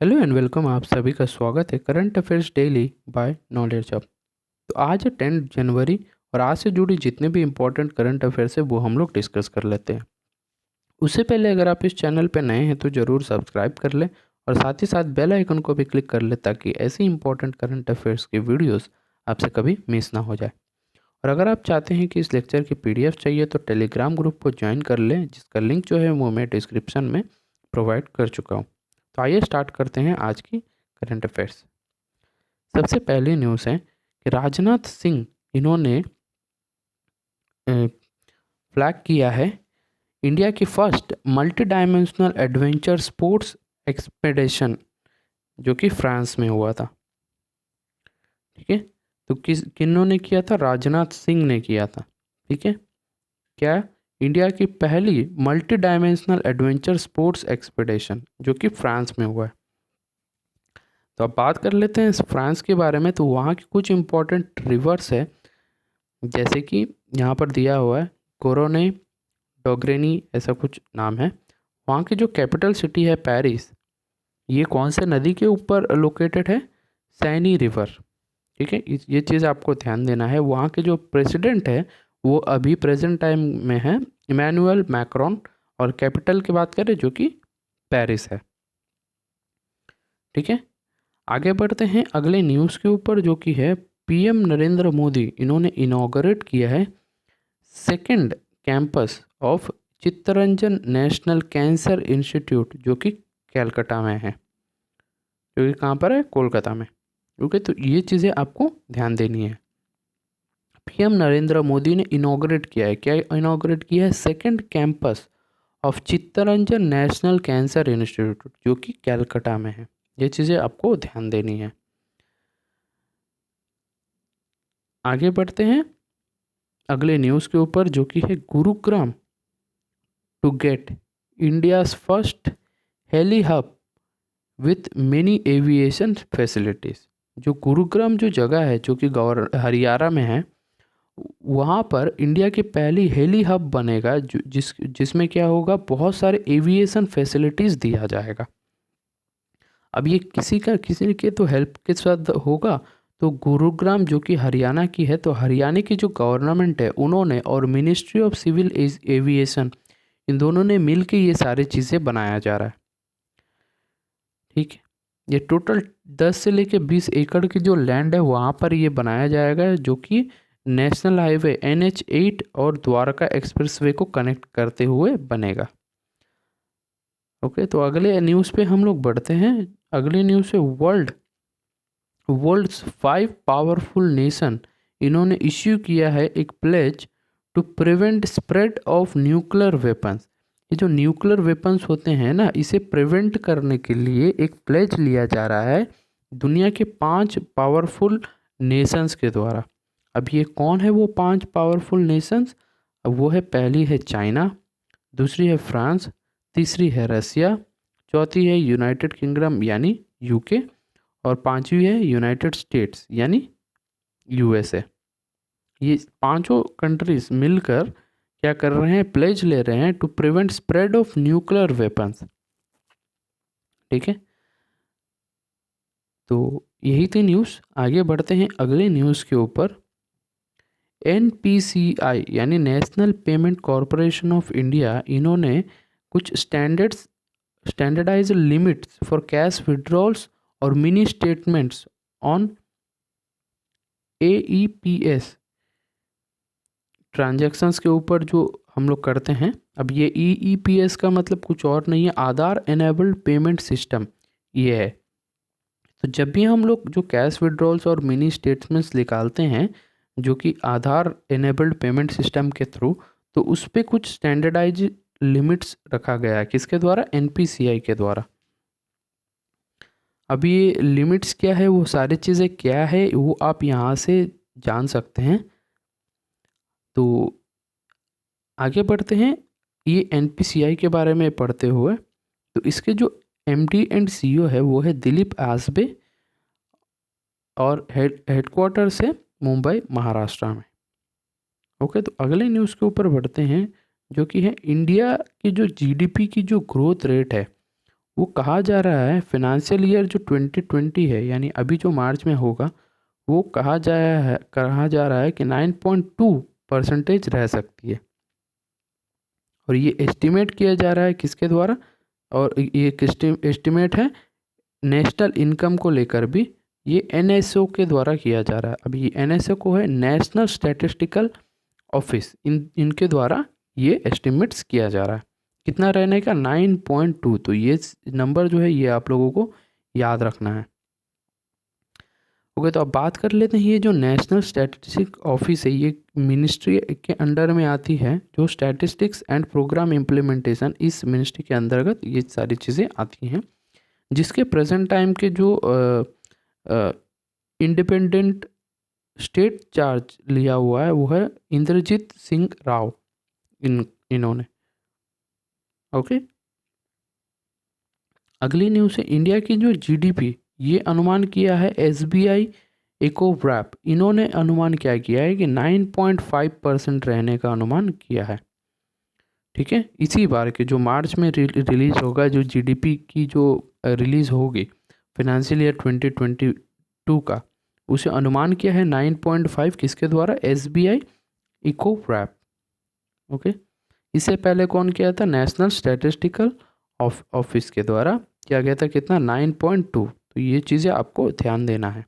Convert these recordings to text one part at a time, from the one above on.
Hello and welcome. आप सभी का स्वागत है current affairs daily by knowledge hub. तो आज है 10 जनवरी और आज से जुड़ी जितने भी इम्पोर्टेंट करंट अफेयर्स है वो हम लोग डिस्कस कर लेते हैं। उससे पहले अगर आप इस चैनल पर नए हैं तो ज़रूर सब्सक्राइब कर लें और साथ ही साथ बेल आइकन को भी क्लिक कर लें ताकि ऐसी इंपॉर्टेंट करंट अफेयर्स की वीडियोस आपसे कभी मिस ना हो जाए। और अगर आप चाहते हैं कि इस लेक्चर की पीडीएफ चाहिए तो टेलीग्राम ग्रुप को ज्वाइन कर लें, जिसका लिंक जो है वो मैं डिस्क्रिप्शन में प्रोवाइड कर चुका हूँ। तो आइए स्टार्ट करते हैं आज की करंट अफेयर्स। सबसे पहली न्यूज़ है कि राजनाथ सिंह इन्होंने फ्लैग किया है इंडिया की first multi dimensional adventure sports expedition जो कि फ्रांस में हुआ था। ठीक है, तो किन्होंने किया था? राजनाथ सिंह ने किया था। ठीक है, क्या? इंडिया की पहली multi dimensional adventure sports expedition जो कि फ्रांस में हुआ है। तो अब बात कर लेते हैं इस फ्रांस के बारे में। तो वहाँ की कुछ इंपॉर्टेंट रिवर्स है, जैसे कि यहाँ पर दिया हुआ है कोरोने डोग्रेनी, ऐसा कुछ नाम है। वहाँ की जो कैपिटल सिटी है पेरिस, ये कौन से नदी के ऊपर लोकेटेड है? सैनी रिवर। ठीक है, ये चीज़ आपको ध्यान देना है। वहाँ के जो प्रेसिडेंट है वो अभी प्रेजेंट टाइम में है इमैनुअल मैक्रोन, और कैपिटल की बात करें जो कि पेरिस है। ठीक है, आगे बढ़ते हैं अगले न्यूज़ के ऊपर जो कि है पीएम नरेंद्र मोदी इन्होंने इनॉग्रेट किया है second campus of Chittaranjan national cancer institute जो कि कैलकाटा में है, जो कि कहाँ पर है? कोलकाता में। ओके, तो ये चीज़ें आपको ध्यान देनी है। पीएम नरेंद्र मोदी ने इनॉग्रेट किया है, क्या इनॉग्रेट किया है? Second campus of Chittaranjan national cancer institute जो कि कैलकाटा में है। ये चीज़ें आपको ध्यान देनी है। आगे बढ़ते हैं अगले न्यूज़ के ऊपर जो कि है Gurugram to get India's first heli hub with many aviation facilities. जो गुरुग्राम जो जगह है जो कि हरियाणा में है, वहाँ पर इंडिया की पहली हेली हब बनेगा जिसमें क्या होगा? बहुत सारे एविएशन फैसिलिटीज़ दिया जाएगा। अब ये किसी के तो हेल्प के साथ होगा। तो गुरुग्राम जो कि हरियाणा की है, तो हरियाणा की जो गवर्नमेंट है उन्होंने और मिनिस्ट्री ऑफ सिविल एविएशन, इन दोनों ने मिल के ये सारी चीज़ें बनाया जा रहा है। ठीक है, ये टोटल 10 से लेके 20 एकड़ की जो लैंड है वहाँ पर ये बनाया जाएगा, जो कि नेशनल हाईवे NH8 और द्वारका एक्सप्रेसवे को कनेक्ट करते हुए बनेगा। ओके, तो अगले न्यूज़ पे हम लोग बढ़ते हैं। अगले न्यूज़ पे वर्ल्ड्स 5 पावरफुल नेशन इन्होंने इश्यू किया है एक pledge to prevent spread of nuclear weapons. ये जो न्यूक्लियर वेपन्स होते हैं ना, इसे प्रिवेंट करने के लिए एक प्लेज लिया जा रहा है दुनिया के 5 पावरफुल नेशंस के द्वारा। अब ये कौन है वो 5 पावरफुल नेशंस? अब वो है, पहली है चाइना, दूसरी है फ्रांस, तीसरी है रसिया, चौथी है यूनाइटेड किंगडम यानी यूके, और पांचवी है यूनाइटेड स्टेट्स यानी USA। ये पांचों कंट्रीज मिलकर क्या कर रहे हैं? प्लेज ले रहे हैं to prevent spread of nuclear weapons. ठीक है, तो यही थी न्यूज़। आगे बढ़ते हैं अगले न्यूज़ के ऊपर। NPCI यानी national payment corporation of India, इन्होंने कुछ standardize limits for cash withdrawals और mini statements on AEPS transactions के ऊपर जो हम लोग करते हैं। अब ये EEPS का मतलब कुछ और नहीं है, आधार एनेबल्ड पेमेंट सिस्टम ये है। तो जब भी हम लोग जो कैश विड्रॉल्स और मिनी स्टेटमेंट्स निकालते हैं जो कि आधार एनेबल्ड पेमेंट सिस्टम के थ्रू, तो उस पर कुछ स्टैंडर्डाइज लिमिट्स रखा गया है। किसके द्वारा? NPCI के द्वारा। अब ये लिमिट्स क्या है, वो सारी चीज़ें क्या है, वो आप यहाँ से जान सकते हैं। तो आगे बढ़ते हैं ये NPCI के बारे में पढ़ते हुए। तो इसके जो MD एंड CEO है वो है दिलीप आसबे, और हेडक्वार्टर्स है मुंबई महाराष्ट्र में। ओके, तो अगले न्यूज़ के ऊपर बढ़ते हैं जो कि है इंडिया की जो GDP की जो ग्रोथ रेट है वो कहा जा रहा है फिनेंशियल ईयर जो 2020 है, यानी अभी जो मार्च में होगा, वो कहा जा रहा है कि 9.2% रह सकती है। और ये एस्टिमेट किया जा रहा है किसके द्वारा, और ये एस्टिमेट है नेशनल इनकम को लेकर भी, ये एनएसओ के द्वारा किया जा रहा है। अभी ये एनएसओ को है नेशनल स्टैटिस्टिकल ऑफिस, इनके द्वारा ये एस्टिमेट्स किया जा रहा है। कितना रहने का, 9.2। तो ये नंबर जो है ये आप लोगों को याद रखना है। ओके, तो अब बात कर लेते हैं, ये जो नेशनल स्टैटिस्टिक ऑफिस है ये मिनिस्ट्री के अंडर में आती है। जो स्टैटिस्टिक्स एंड प्रोग्राम इम्प्लीमेंटेशन, इस मिनिस्ट्री के अंतर्गत ये सारी चीज़ें आती हैं। जिसके प्रेजेंट टाइम के जो इंडिपेंडेंट स्टेट चार्ज लिया हुआ है वो है इंद्रजीत सिंह राव, इन्होंने। ओके, अगली न्यूज़ है इंडिया की जो जीडीपी, ये अनुमान किया है एसबीआई इकोवैप, इन्होंने अनुमान क्या किया है कि 9.5% रहने का अनुमान किया है। ठीक है, इसी बार के जो मार्च में रिलीज होगा, जो जीडीपी की जो रिलीज होगी फिनेंशियल ईयर 2022 का, उसे अनुमान किया है 9.5, किसके द्वारा, एसबीआई इकोवैप। ओके, इससे पहले कौन किया था, नेशनल स्टैटिस्टिकल ऑफिस के द्वारा किया गया था, कितना, 9.2। तो ये चीज़ें आपको ध्यान देना है।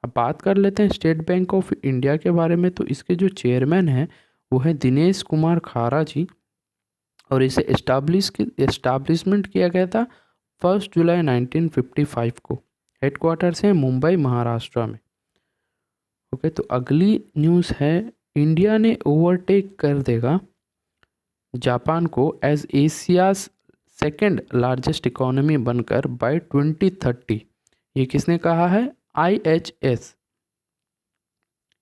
अब बात कर लेते हैं स्टेट बैंक ऑफ इंडिया के बारे में। तो इसके जो चेयरमैन हैं वो है दिनेश कुमार खारा जी, और इसे एस्टाब्लिशमेंट किया गया था 1 जुलाई 1955 को। हेडक्वार्टर्स है मुंबई, महाराष्ट्र में। ओके, तो अगली न्यूज़ है इंडिया ने ओवरटेक कर देगा जापान को as Asia's second largest economy बनकर बाय 2030। ये किसने कहा है, IHS,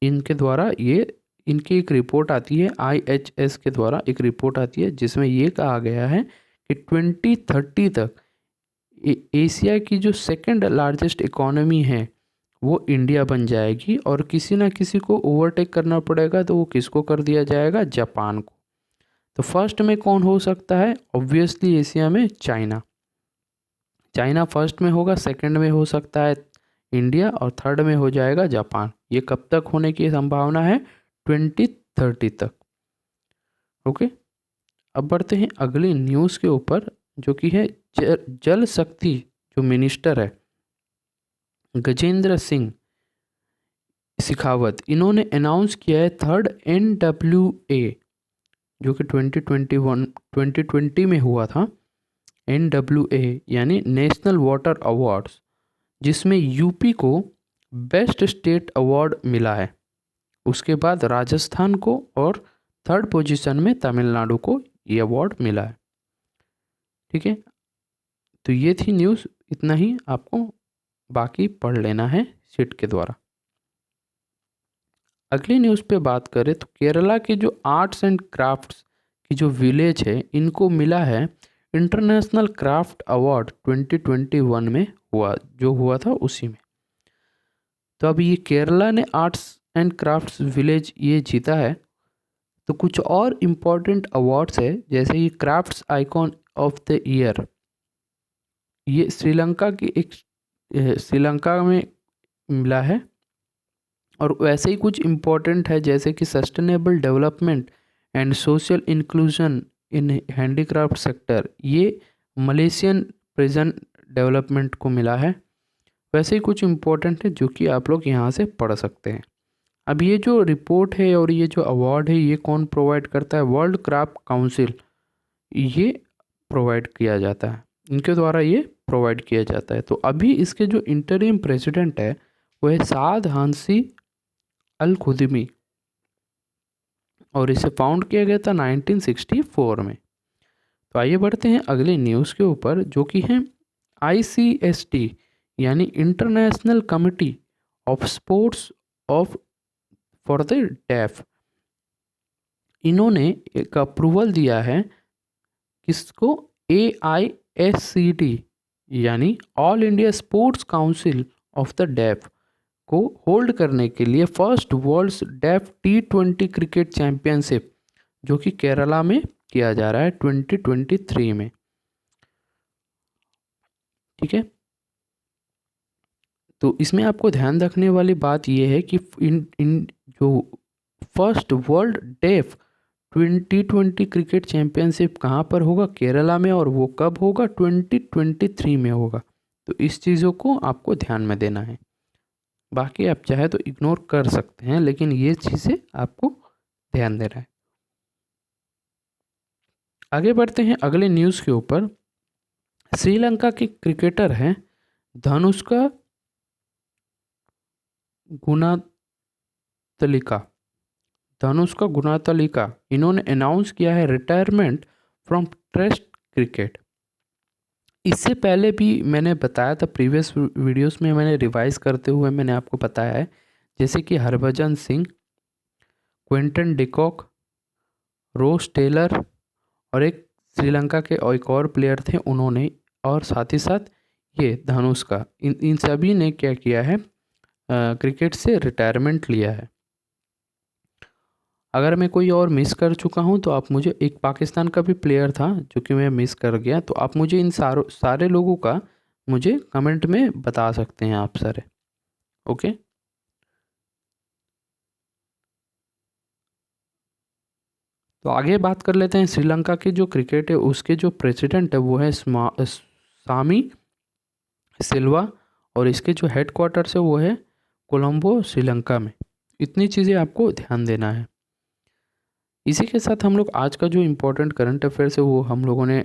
इनके द्वारा ये, इनकी एक रिपोर्ट आती है, IHS के द्वारा एक रिपोर्ट आती है जिसमें ये कहा गया है कि 2030 तक एशिया की जो सेकेंड लार्जेस्ट इकोनॉमी है वो इंडिया बन जाएगी, और किसी ना किसी को ओवरटेक करना पड़ेगा, तो वो किसको कर दिया जाएगा, जापान को। तो फर्स्ट में कौन हो सकता है, ऑब्वियसली एशिया में चाइना। चाइना फर्स्ट में होगा, सेकंड में हो सकता है इंडिया, और थर्ड में हो जाएगा जापान। ये कब तक होने की संभावना है, 2030 तक। ओके, अब बढ़ते हैं अगली न्यूज़ के ऊपर, जो कि है जल शक्ति जो मिनिस्टर है गजेंद्र सिंह शेखावत, इन्होंने अनाउंस किया है थर्ड NWA, जो कि 2020 में हुआ था। NWA यानी नेशनल वाटर अवार्ड्स, जिसमें यूपी को बेस्ट स्टेट अवार्ड मिला है। उसके बाद राजस्थान को, और थर्ड पोजीशन में तमिलनाडु को ये अवार्ड मिला है। ठीक है, तो ये थी न्यूज़, इतना ही आपको बाकी पढ़ लेना है शीट के द्वारा। अगली न्यूज़ पे बात करें तो केरला के जो आर्ट्स एंड क्राफ्ट्स की जो विलेज है, इनको मिला है इंटरनेशनल क्राफ्ट अवार्ड 2021 में हुआ था उसी में। तो अब ये केरला ने आर्ट्स एंड क्राफ्ट्स विलेज ये जीता है। तो कुछ और इम्पोर्टेंट अवार्ड्स है, जैसे ये crafts icon of the year, ये श्रीलंका की एक श्रीलंका में मिला है। और वैसे ही कुछ इम्पोर्टेंट है, जैसे कि sustainable development and social inclusion in handicraft sector, ये मलेशियन प्रेजेंट डेवलपमेंट को मिला है। वैसे ही कुछ इम्पोर्टेंट है जो कि आप लोग यहाँ से पढ़ सकते हैं। अब ये जो रिपोर्ट है और ये जो अवार्ड है, ये कौन प्रोवाइड करता है, वर्ल्ड क्राफ्ट काउंसिल, ये प्रोवाइड किया जाता है, इनके द्वारा ये प्रोवाइड किया जाता है। तो अभी इसके जो इंटरिम प्रेसिडेंट है वो है साद हांसी अल खुदमी, और इसे फाउंड किया गया था 1964 में। तो आइए बढ़ते हैं अगले न्यूज़ के ऊपर, जो कि है ICST यानी international committee of sports of for the deaf, इन्होंने एक अप्रूवल दिया है किसको, AISCD यानी all India sports council of the deaf को होल्ड करने के लिए first world deaf T20 cricket championship, जो कि केरला में किया जा रहा है 2023 में। ठीक है। तो इसमें आपको ध्यान रखने वाली बात यह है कि इन इन जो first world deaf 2020 cricket championship कहाँ पर होगा, केरला में, और वो कब होगा, 2023 में होगा। तो इस चीज़ों को आपको ध्यान में देना है। बाकी आप चाहे तो इग्नोर कर सकते हैं, लेकिन ये चीज़ें आपको ध्यान देना है। आगे बढ़ते हैं अगले न्यूज़ के ऊपर। श्रीलंका के क्रिकेटर हैं धनुष्का गुणातलिका। धनुष्का गुणातलिका इन्होंने अनाउंस किया है रिटायरमेंट फ्रॉम टेस्ट क्रिकेट। इससे पहले भी मैंने बताया था, प्रीवियस वीडियोस में मैंने रिवाइज करते हुए मैंने आपको बताया है, जैसे कि हरभजन सिंह, क्विंटन डिकॉक, रोस टेलर और एक श्रीलंका के एक और प्लेयर थे उन्होंने, और साथ ही साथ ये धनुष्का, इन सभी ने क्या किया है, क्रिकेट से रिटायरमेंट लिया है। अगर मैं कोई और मिस कर चुका हूँ तो आप मुझे, एक पाकिस्तान का भी प्लेयर था जो कि मैं मिस कर गया, तो आप मुझे इन सारे लोगों का मुझे कमेंट में बता सकते हैं आप सारे। ओके। तो आगे बात कर लेते हैं। श्रीलंका की जो क्रिकेट है उसके जो प्रेसिडेंट है वो है सामी सिल्वा, और इसके जो हेड क्वार्टर्स है वो है कोलंबो, श्रीलंका में। इतनी चीज़ें आपको ध्यान देना है। इसी के साथ हम लोग आज का जो इम्पोर्टेंट करंट अफेयर्स है वो हम लोगों ने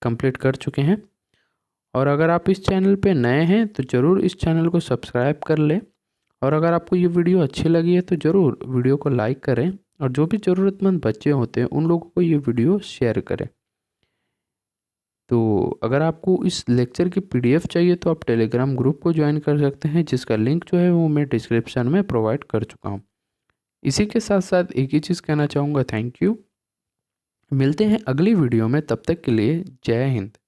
कंप्लीट कर चुके हैं। और अगर आप इस चैनल पे नए हैं तो ज़रूर इस चैनल को सब्सक्राइब कर लें, और अगर आपको ये वीडियो अच्छी लगी है तो ज़रूर वीडियो को लाइक करें, और जो भी ज़रूरतमंद बच्चे होते हैं उन लोगों को ये वीडियो शेयर करें। तो अगर आपको इस लेक्चर की PDF चाहिए तो आप टेलीग्राम ग्रुप को ज्वाइन कर सकते हैं, जिसका लिंक जो है वो मैं डिस्क्रिप्शन में प्रोवाइड कर चुका हूँ। इसी के साथ साथ एक ही चीज़ कहना चाहूँगा, थैंक यू। मिलते हैं अगली वीडियो में, तब तक के लिए जय हिंद।